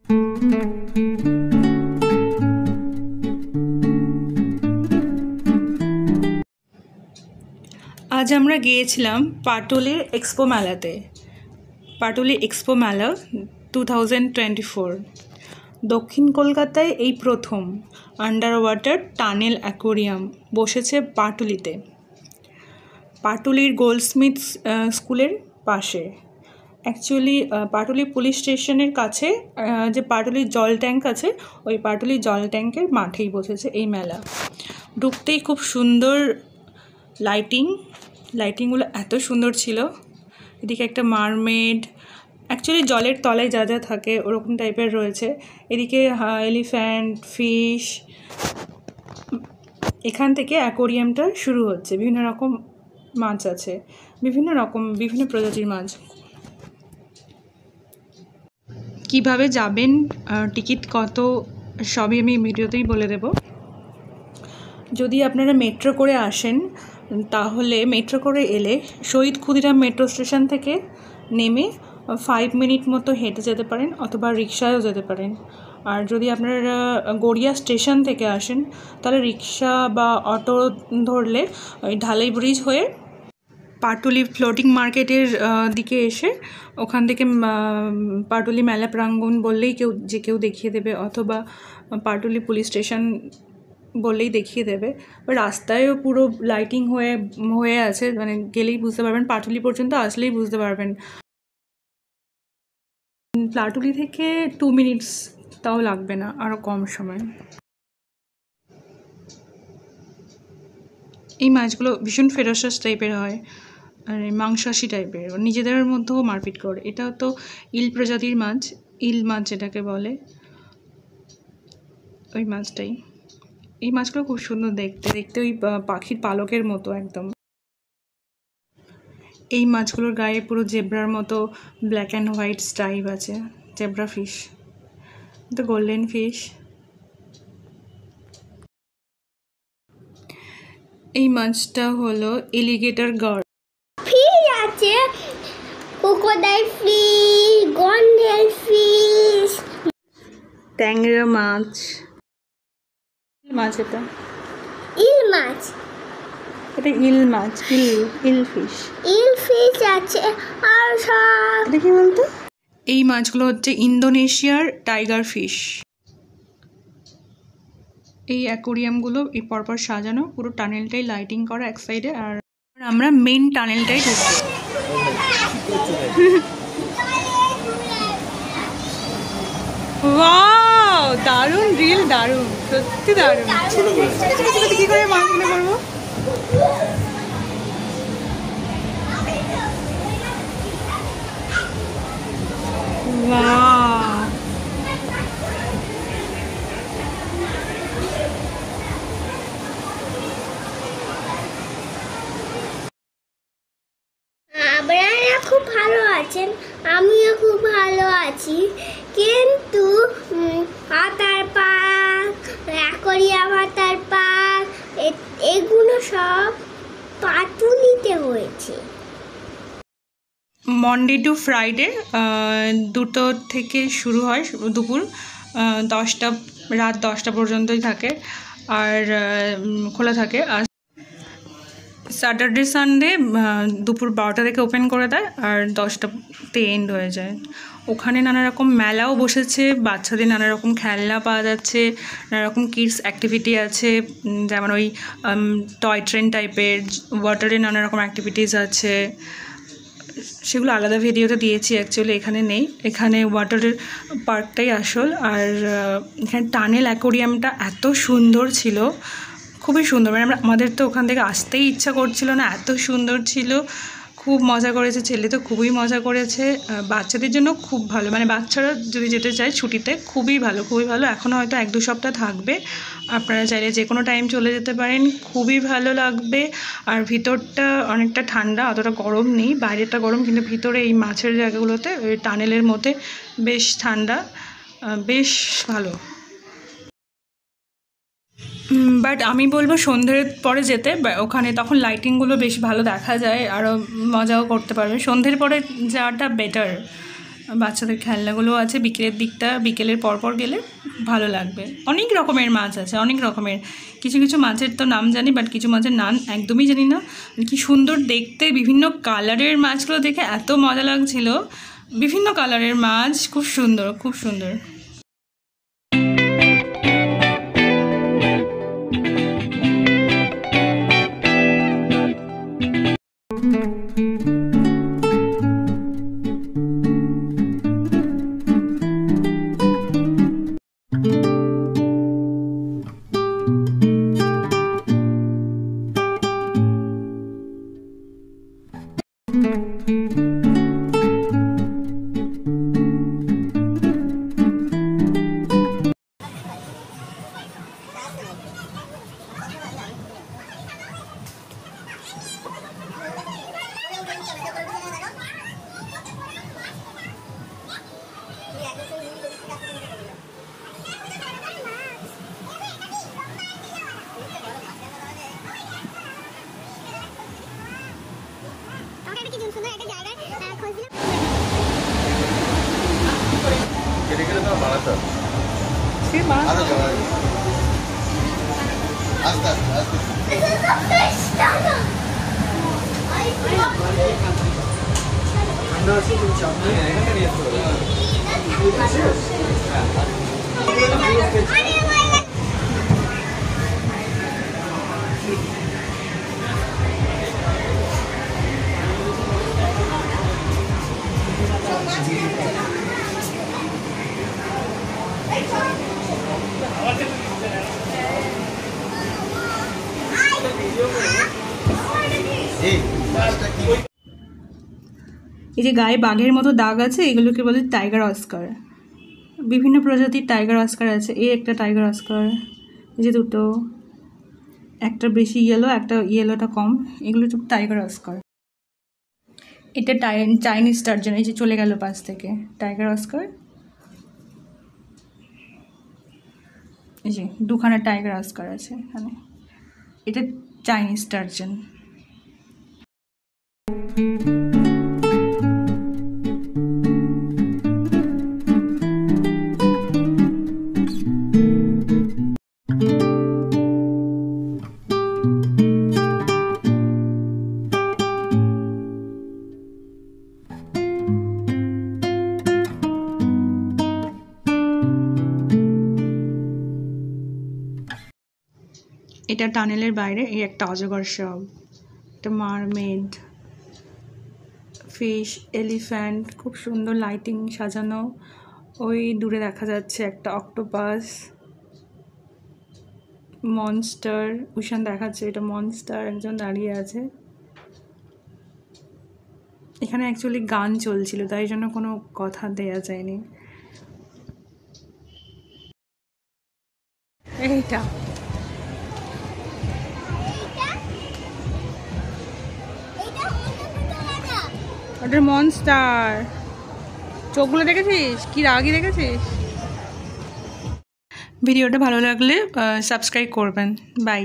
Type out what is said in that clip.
আজ আমরা গিয়েছিলাম পাটুলির এক্সপো মেলাতে। পাটুলি এক্সপো মেলা 2024 দক্ষিণ কলকাতায় এই প্রথম আন্ডার ওয়াটার টানেল অ্যাকোয়ারিয়াম বসেছে পাটুলিতে, পাটুলির গোল্ডস্মিথ স্কুলের পাশে। অ্যাকচুয়ালি পাটুলি পুলিশ স্টেশনের কাছে যে পাটুলির জল ট্যাঙ্ক আছে, ওই পাটুলি জল ট্যাঙ্কের মাঠেই বসেছে এই মেলা। ঢুকতেই খুব সুন্দর লাইটিংগুলো এত সুন্দর ছিল। এদিকে একটা মারমেড, অ্যাকচুয়ালি জলের তলায় যা যা থাকে ওরকম টাইপের রয়েছে। এদিকে এলিফ্যান্ট, ফিশ। এখান থেকে অ্যাকোয়ারিয়ামটা শুরু হচ্ছে। বিভিন্ন রকম মাছ আছে, বিভিন্ন প্রজাতির মাছ। কিভাবে যাবেন, টিকিট কত, সবই আমি ভিডিওতেই বলে দেব। যদি আপনারা মেট্রো করে আসেন, তাহলে মেট্রো করে এলে শহীদ ক্ষুদিরাম মেট্রো স্টেশন থেকে নেমে 5 মিনিট মতো হেঁটে যেতে পারেন, অথবা রিক্সায়ও যেতে পারেন। আর যদি আপনারা গড়িয়া স্টেশন থেকে আসেন, তাহলে রিক্সা বা অটো ধরলে ওই ঢালাই ব্রিজ হয়ে পাটুলি ফ্লোটিং মার্কেটের দিকে এসে ওখান থেকে পাটুলি মেলা প্রাঙ্গণ বললেই কেউ দেখিয়ে দেবে, অথবা পাটুলি পুলিশ স্টেশন বললেই দেখিয়ে দেবে। রাস্তায়ও পুরো লাইটিং হয়ে আছে, মানে গেলেই বুঝতে পারবেন, পাটুলি পর্যন্ত আসলেই বুঝতে পারবেন। পাটুলি থেকে 2 মিনিটস তাও লাগবে না, আরও কম সময়। এই মাছগুলো ভীষণ ফেরাসাস টাইপের হয়, আর মাংসাশী টাইপের, নিজেদের মধ্যেও মারপিট করে। এটাও তো ইল প্রজাতির মাছ, ইল মাছ যেটাকে বলে, ওই মাছটাই। এই মাছগুলো খুব সুন্দর দেখতে ওই পাখির পালকের মতো একদম। এই মাছগুলোর গায়ে পুরো জেব্রার মতো ব্ল্যাক অ্যান্ড হোয়াইট স্ট্রাইপ আছে, জেব্রা ফিশ। তো গোল্ডেন ফিশ। এই মাছটা হলো এলিগেটর গড়। ফিশ আছে, ক্রোকোডাইল ফিশ, গন্ডেল ফিশ, ট্যাংরা মাছ। এটা ইল মাছ, এটা ইল মাছ, ইল ফিশ আছে। আর সব দেখি বলতো, এই মাছগুলো হচ্ছে ইন্দোনেশিয়ার টাইগার ফিশ। এই অ্যাকোয়ারিয়ামগুলো এই পরপর সাজানো, পুরো টানেলটাই লাইটিং করা এক সাইডে। আর আমরা মেন টানেলটাই ঢুকবো। ওয়াও, দারুণ রিল, দারুণ, সত্যি দারুণ। কি করে মাছগুলো করবো? আপনারা খুব ভালো আছেন, আমিও খুব ভালো আছি। কিন্তু water park, aquarium, water park, এগুলো সব পাটুলিতে হয়েছে। মনডে টু ফ্রাইডে 2টো থেকে শুরু হয়, দুপুর 10টা, রাত 10টা পর্যন্তই থাকে, আর খোলা থাকে। আর স্যাটারডে সানডে দুপুর 12টা থেকে ওপেন করে দেয়, আর 10টাতে এন্ড হয়ে যায়। ওখানে নানা রকম মেলাও বসেছে, বাচ্চাদের নানা রকম খেলনা পাওয়া যাচ্ছে, নানা রকম কিডস অ্যাক্টিভিটি আছে, যেমন ওই টয় ট্রেন টাইপের, ওয়াটারে নানা রকম অ্যাক্টিভিটিস আছে। সেগুলো আলাদা ভিডিওতে দিয়েছি, অ্যাকচুয়ালি এখানে নেই। এখানে ওয়াটারের পার্কটাই আসল। আর এখানে টানেল অ্যাকোয়ারিয়ামটা এত সুন্দর ছিল, খুবই সুন্দর। মানে আমাদের তো ওখান থেকে আসতেই ইচ্ছা করছিল না, এত সুন্দর ছিল। খুব মজা করেছে, ছেলে তো খুবই মজা করেছে। বাচ্চাদের জন্য খুব ভালো, মানে বাচ্চারা যদি যেতে চায় ছুটিতে খুবই ভালো। এখনও হয়তো 1-2 সপ্তাহ থাকবে, আপনারা চাইলে যে কোনো টাইম চলে যেতে পারেন, খুবই ভালো লাগবে। আর ভিতরটা অনেকটা ঠান্ডা, অতটা গরম নেই, বাইরেটা গরম, কিন্তু ভিতরে এই মাছের জায়গাগুলোতে ওই টানেলের মধ্যে বেশ ঠান্ডা, বেশ ভালো। বাট আমি বলবো সন্ধ্যের পরে যেতে, ওখানে তখন লাইটিংগুলো বেশ ভালো দেখা যায়, আরও মজাও করতে পারবে। সন্ধ্যের পরে যাওয়াটা বেটার, বাচ্চাদের খেলনাগুলো আছে। বিকেলের দিকটা, বিকেলের পরপর গেলে ভালো লাগবে। অনেক রকমের মাছ আছে, অনেক রকমের। কিছু কিছু মাছের তো নাম জানি, বাট কিছু মাছের নাম একদমই জানি না। কি সুন্দর দেখতে, বিভিন্ন কালারের মাছগুলো দেখে এত মজা লাগছিল। বিভিন্ন কালারের মাছ, খুব সুন্দর, খুব সুন্দর। এই যে গায়ে বাঘের মতো দাগ আছে, এগুলোকে বলে টাইগার অস্কার। বিভিন্ন প্রজাতির টাইগার অস্কার আছে। এই একটা টাইগার অস্কার, এই যে দুটো, একটা বেশি ইয়েলো, একটা ইয়েলোটা কম, এগুলো সব টাইগার অস্কার। এটা চাইনিজ স্টারজন, এই যে চলে গেল পাশ থেকে। টাইগার অস্কার, এই যে দুখানা টাইগার অস্কার আছে এখানে। এটা চাইনিজ স্টারজন। এটা টানেলের বাইরে এই একটা অজগর শপ, একটা মারমেড, ফিশ, এলিফ্যান্ট, খুব সুন্দর লাইটিং সাজানো। ওই দূরে দেখা যাচ্ছে একটা অক্টোপাস, মনস্টার, উষান দেখাচ্ছে এটা মনস্টার, একজন দাঁড়িয়ে আছে। এখানে অ্যাকচুয়ালি গান চলছিল, তাই জন্য কোনো কথা দেয়া যায়নি। এইটা ওটা মনস্টার। চোখগুলো দেখেছিস কি রাগি, দেখেছিস? ভিডিওটা ভালো লাগলে সাবস্ক্রাইব করবেন। বাই।